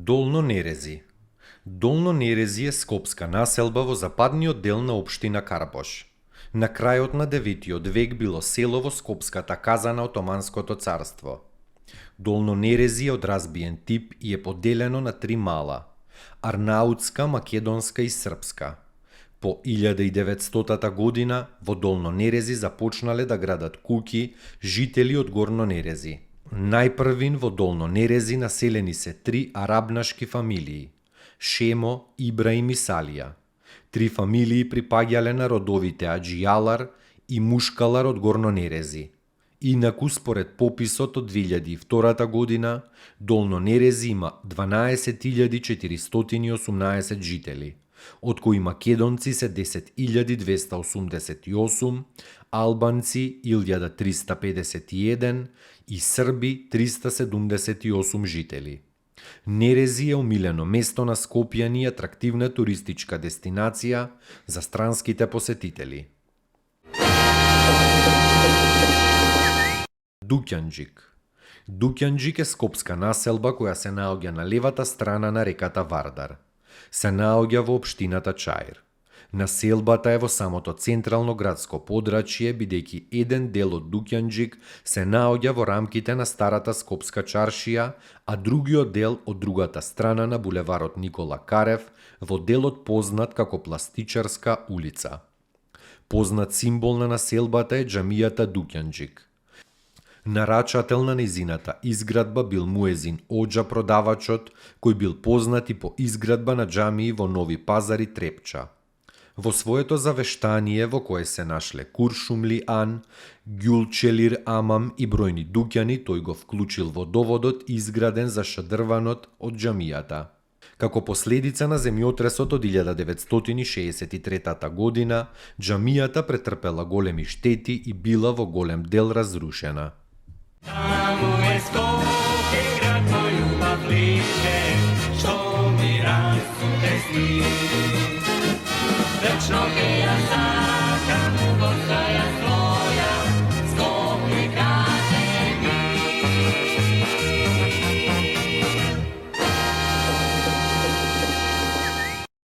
Долно Нерези. Долно Нерези е скопска населба во западниот дел на општина Карабош. На крајот на 9 век било село во скопската каза на Отоманското царство. Долно Нерези е од разбиен тип и е поделено на три мала – Арнаутска, Македонска и Српска. По 1900 година во Долно Нерези започнале да градат куќи жители од Горно Нерези. Најпрвин во Долно Нерези населени се три арабнашки фамилии – Шемо, Ибраим и Салија. Три фамилии припаѓале на родовите Аџијалар и Мушкалар од Горно Нерези. Инаку, според пописот од 2002 година, Долно Нерези има 12.418 жители, од кои македонци се 10.288, албанци 1.351 и срби 378 жители. Нерези е омилено место на скопјани и атрактивна туристичка дестинација за странските посетители. Дуќанџик. Дуќанџик е скопска населба која се наоѓа на левата страна на реката Вардар. Се наоѓа во општината Чаир. Населбата е во самото централно градско подрачје, бидејќи еден дел од Дуќанџик се наоѓа во рамките на старата скопска чаршија, а другиот дел од другата страна на булеварот Никола Карев во делот познат како Пластичарска улица. Познат символ на населбата е џамијата Дуќанџик. Нарачател на незината изградба бил Муезин Оџа продавачот, кој бил познат и по изградба на џамии во Нови Пазар и Трепча. Во своето завештание, во кое се нашле Куршумли Ан, Ѓулчелир Амам и бројни дуќани, тој го вклучил во доводот изграден за шадрванот од џамијата. Како последица на земјотресот од 1963 година, џамијата претрпела големи штети и била во голем дел разрушена. Таму е Скопје, град мој љубав лише, што ми расте сни. Вечно